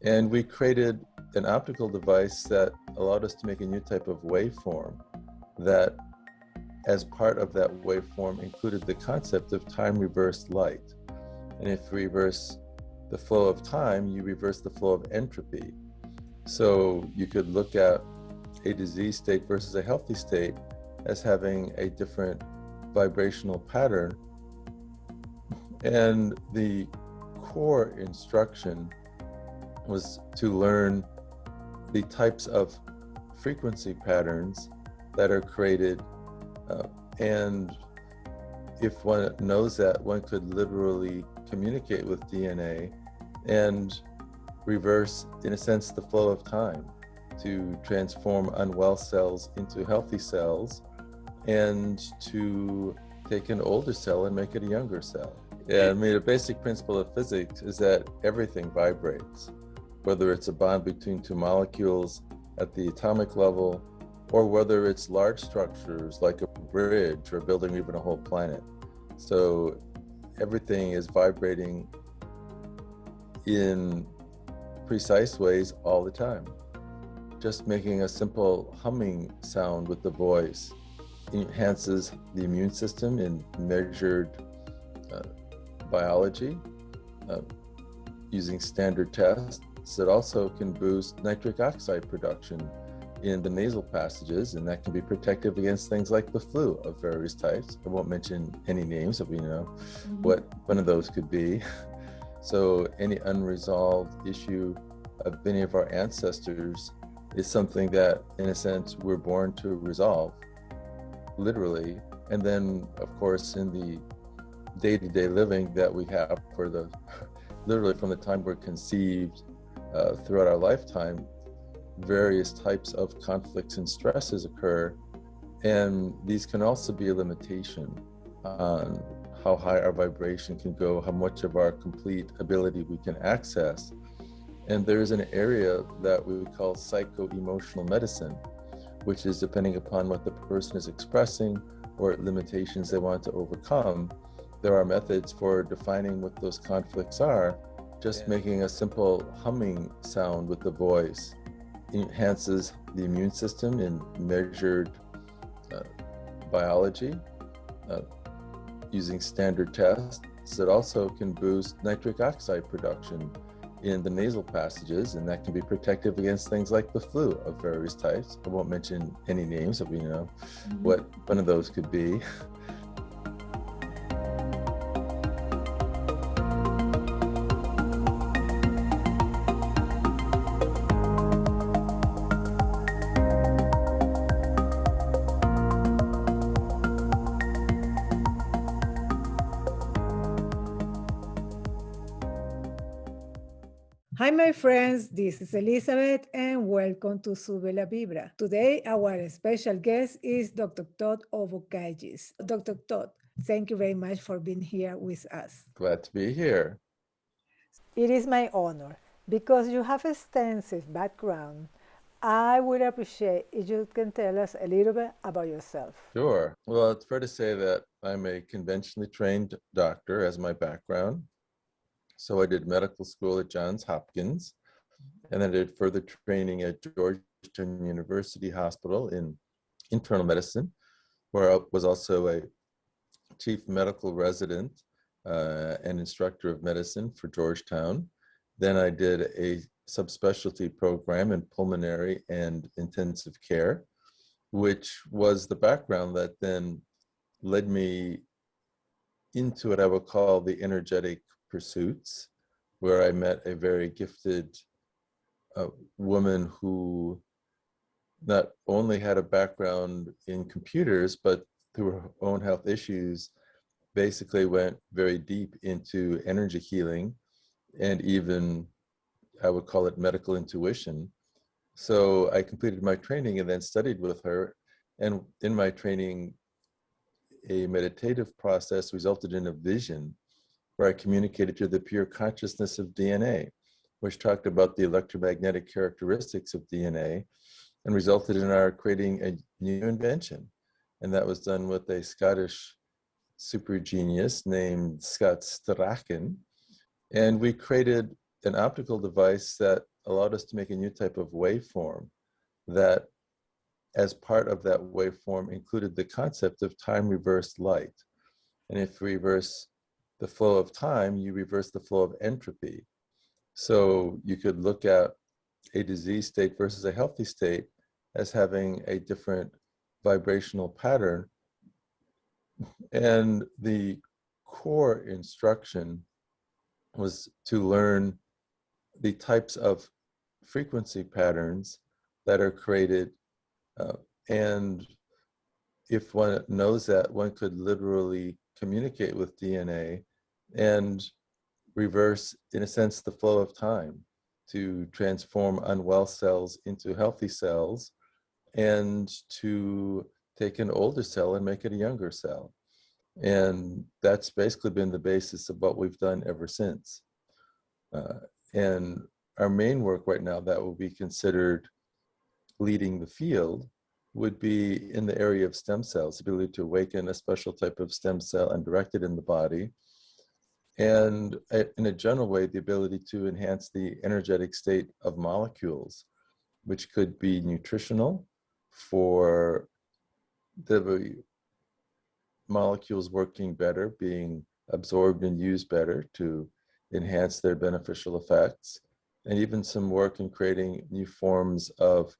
And we created an optical device that allowed us to make a new type of waveform that, as part of that waveform, included the concept of time reversed light. And if you reverse the flow of time, you reverse the flow of entropy. So you could look at a disease state versus a healthy state as having a different vibrational pattern. And the core instruction was to learn the types of frequency patterns that are created. And if one knows that, one could literally communicate with DNA and reverse, in a sense, the flow of time to transform unwell cells into healthy cells and to take an older cell and make it a younger cell. Yeah, I mean, a basic principle of physics is that everything vibrates, whether it's a bond between two molecules at the atomic level, or whether it's large structures like a bridge or building even a whole planet. So everything is vibrating in precise ways all the time. Just making a simple humming sound with the voice enhances the immune system in measured biology using standard tests. It also can boost nitric oxide production in the nasal passages, and that can be protective against things like the flu of various types. I won't mention any names, but we know what one of those could be. So any unresolved issue of any of our ancestors is something that, in a sense, we're born to resolve, literally. And then, of course, in the day-to-day living that we have for the, literally from the time we're conceived throughout our lifetime, various types of conflicts and stresses occur. And these can also be a limitation on how high our vibration can go, how much of our complete ability we can access. And there's an area that we would call psycho-emotional medicine, which is depending upon what the person is expressing or limitations they want to overcome. There are methods for defining what those conflicts are. Just making a simple humming sound with the voice enhances the immune system in measured biology using standard tests. It also can boost nitric oxide production in the nasal passages, and that can be protective against things like the flu of various types. I won't mention any names, but we know what one of those could be. Hi, my friends, this is Elizabeth, and welcome to Sube la Vibra. Today, our special guest is Dr. Todd Ovokaitys. Dr. Todd, thank you very much for being here with us. Glad to be here. It is my honor. Because you have extensive background, I would appreciate if you can tell us a little bit about yourself. Sure. Well, it's fair to say that I'm a conventionally trained doctor as my background. So I did medical school at Johns Hopkins, and then I did further training at Georgetown University Hospital in internal medicine, where I was also a chief medical resident and instructor of medicine for Georgetown. Then I did a subspecialty program in pulmonary and intensive care, which was the background that then led me into what I would call the energetic pursuits, where I met a very gifted woman who not only had a background in computers, but through her own health issues, basically went very deep into energy healing and even, I would call it, medical intuition. So I completed my training and then studied with her. And in my training, a meditative process resulted in a vision where I communicated to the pure consciousness of DNA, which talked about the electromagnetic characteristics of DNA and resulted in our creating a new invention. And that was done with a Scottish super genius named Scott Strachan. And we created an optical device that allowed us to make a new type of waveform that, as part of that waveform, included the concept of time reversed light. And if you reverse the flow of time, you reverse the flow of entropy. So you could look at a disease state versus a healthy state as having a different vibrational pattern. And the core instruction was to learn the types of frequency patterns that are created. And if one knows that, one could literally communicate with DNA and reverse, in a sense, the flow of time to transform unwell cells into healthy cells, and to take an older cell and make it a younger cell. And that's basically been the basis of what we've done ever since. And our main work right now that will be considered leading the field would be in the area of stem cells, the ability to awaken a special type of stem cell and direct it in the body. And in a general way, the ability to enhance the energetic state of molecules, which could be nutritional for the molecules working better, being absorbed and used better to enhance their beneficial effects, and even some work in creating new forms of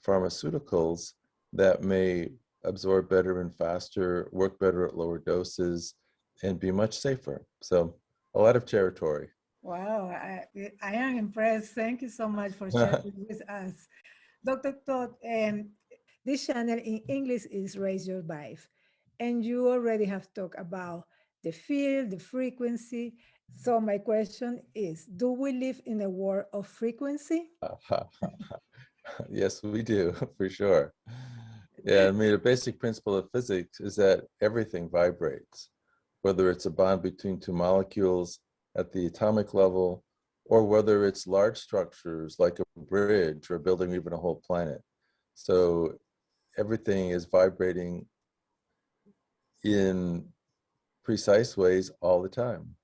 pharmaceuticals that may absorb better and faster, work better at lower doses, and be much safer. So a lot of territory. Wow, I am impressed. Thank you so much for sharing with us. Dr. Todd, this channel in English is Raise Your Vibe. And you already have talked about the field, the frequency. So my question is, do we live in a world of frequency? Yes, we do, for sure. Yeah, I mean, a basic principle of physics is that everything vibrates, whether it's a bond between two molecules at the atomic level, or whether it's large structures like a bridge or building even a whole planet. So everything is vibrating in precise ways all the time.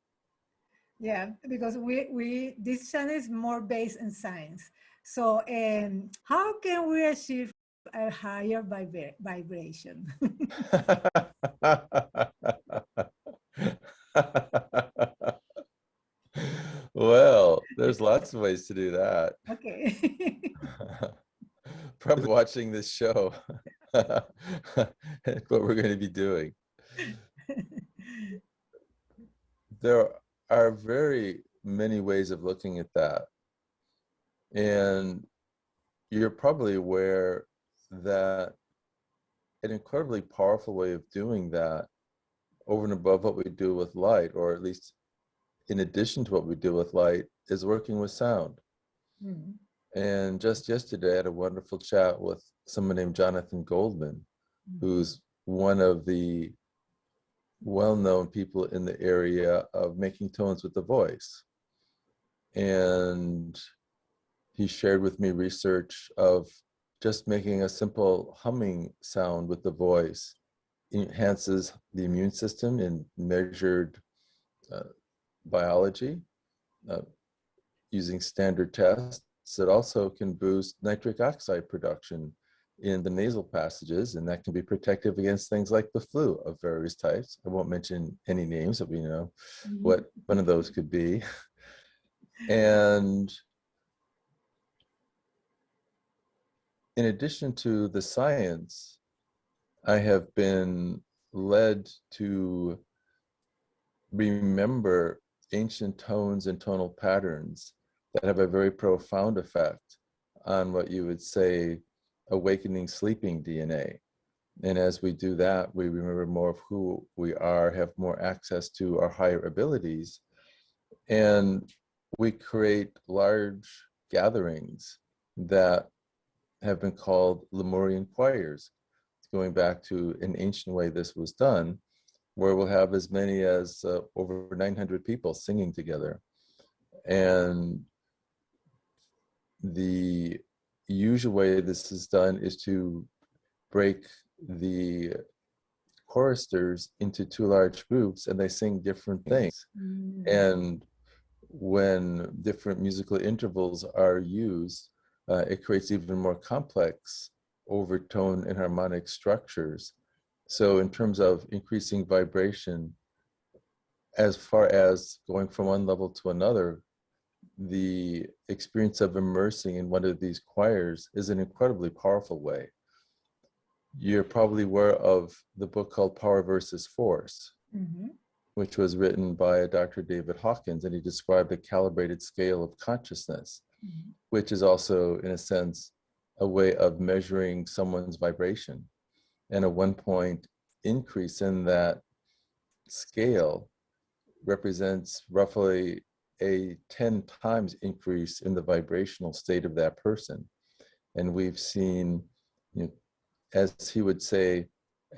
Yeah, because we this channel is more based in science. So how can we achieve a higher vibration? Well, there's lots of ways to do that. Okay. Probably watching this show, what we're going to be doing. There are very many ways of looking at that. And you're probably aware that an incredibly powerful way of doing that, over and above what we do with light, or at least in addition to what we do with light, is working with sound. Mm. And just yesterday, I had a wonderful chat with someone named Jonathan Goldman, who's one of the well-known people in the area of making tones with the voice. And he shared with me research of just making a simple humming sound with the voice enhances the immune system in measured biology using standard tests. It also can boost nitric oxide production in the nasal passages, and that can be protective against things like the flu of various types. I won't mention any names, but we know what one of those could be. And in addition to the science, I have been led to remember ancient tones and tonal patterns that have a very profound effect on what you would say awakening sleeping DNA. And as we do that, we remember more of who we are, have more access to our higher abilities, and we create large gatherings that have been called Lemurian choirs, going back to an ancient way this was done, where we'll have as many as over 900 people singing together. And the usual way this is done is to break the choristers into two large groups, and they sing different things. And when different musical intervals are used, it creates even more complex overtone and harmonic structures. So in terms of increasing vibration, as far as going from one level to another, the experience of immersing in one of these choirs is an incredibly powerful way. You're probably aware of the book called Power versus Force, which was written by Dr. David Hawkins, and he described a calibrated scale of consciousness, which is also, in a sense, a way of measuring someone's vibration. And a 1-point increase in that scale represents roughly a 10 times increase in the vibrational state of that person. And we've seen, as he would say,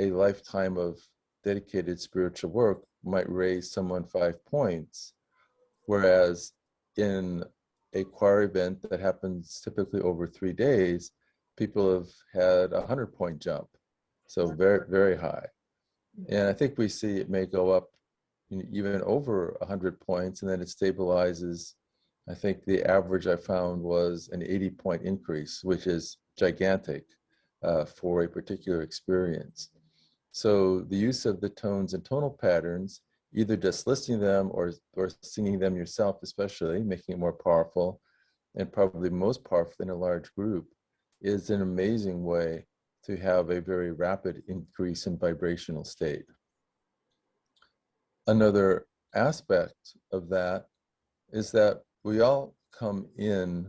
a lifetime of dedicated spiritual work might raise someone 5 points, whereas in a choir event that happens typically over 3 days, people have had a 100-point jump. So very, very high. And I think we see it may go up even over 100 points, and then it stabilizes. I think the average I found was an 80-point increase, which is gigantic for a particular experience. So the use of the tones and tonal patterns, either just listening them or singing them yourself, especially, making it more powerful, and probably most powerful in a large group, is an amazing way to have a very rapid increase in vibrational state. Another aspect of that is that we all come in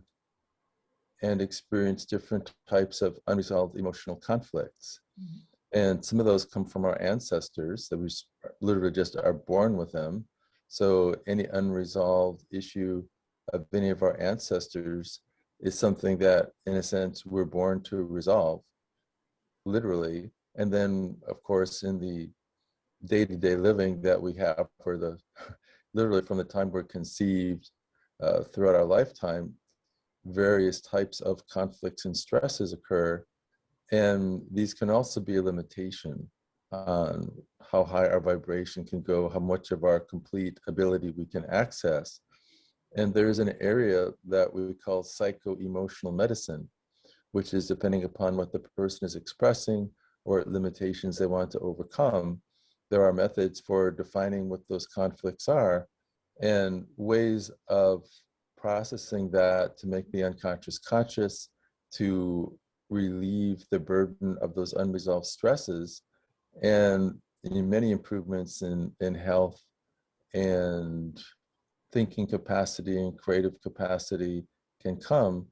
and experience different types of unresolved emotional conflicts. And some of those come from our ancestors, that we literally just are born with them. So any unresolved issue of any of our ancestors is something that, in a sense, we're born to resolve, literally. And then, of course, in the day-to-day living that we have for the, literally from the time we're conceived throughout our lifetime, various types of conflicts and stresses occur. And these can also be a limitation on how high our vibration can go, how much of our complete ability we can access. And there's an area that we call psycho-emotional medicine, which is depending upon what the person is expressing or limitations they want to overcome. There are methods for defining what those conflicts are and ways of processing that to make the unconscious conscious, to relieve the burden of those unresolved stresses. And many improvements in health and thinking capacity and creative capacity can come.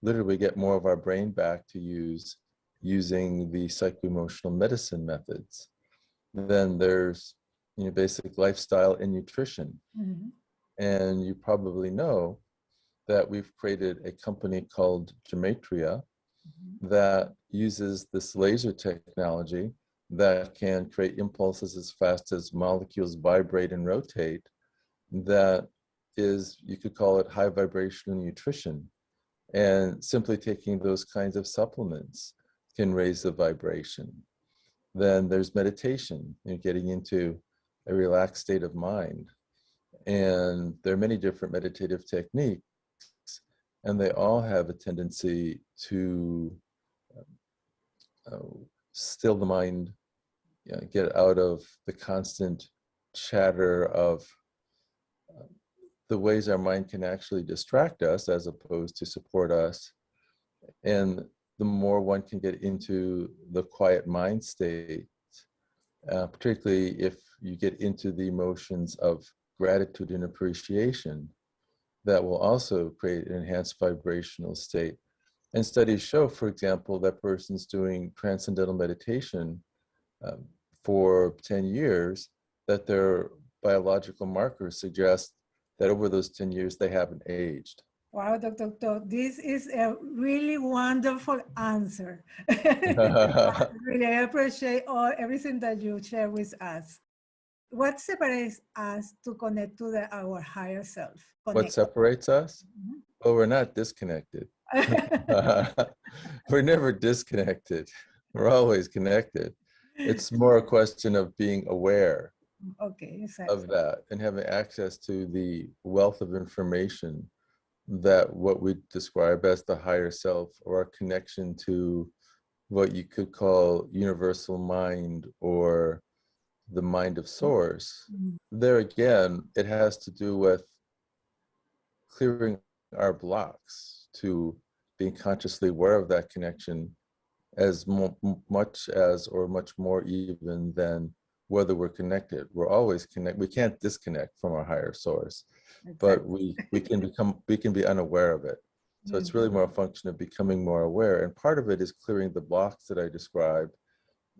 Literally get more of our brain back to use using the psycho-emotional medicine methods. Then there's basic lifestyle and nutrition. And you probably know that we've created a company called Gematria that uses this laser technology that can create impulses as fast as molecules vibrate and rotate. That is, you could call it high vibrational nutrition. And simply taking those kinds of supplements can raise the vibration. Then there's meditation, getting into a relaxed state of mind. And there are many different meditative techniques, and they all have a tendency to still the mind, get out of the constant chatter of the ways our mind can actually distract us as opposed to support us. And the more one can get into the quiet mind state, particularly if you get into the emotions of gratitude and appreciation, that will also create an enhanced vibrational state. And studies show, for example, that persons doing transcendental meditation for 10 years, that their biological markers suggest that over those 10 years, they haven't aged. Wow, Dr. Todd, this is a really wonderful answer. Really, I appreciate everything that you share with us. What separates us to connect to our higher self? What separates us? Well, we're not disconnected. We're never disconnected. We're always connected. It's more a question of being aware Okay, of exactly. that and having access to the wealth of information that what we describe as the higher self, or a connection to what you could call universal mind or the mind of source. Mm, There again, it has to do with clearing our blocks to being consciously aware of that connection as much as, or much more even than whether we're connected. We're always connected. We can't disconnect from our higher source, but exactly. we can be unaware of it. So it's really Mhm. more a function of becoming more aware. And part of it is clearing the blocks that I described,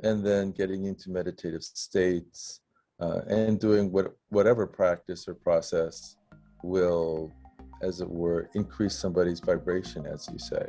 and then getting into meditative states, and doing whatever practice or process will, as it were, increase somebody's vibration, as you say.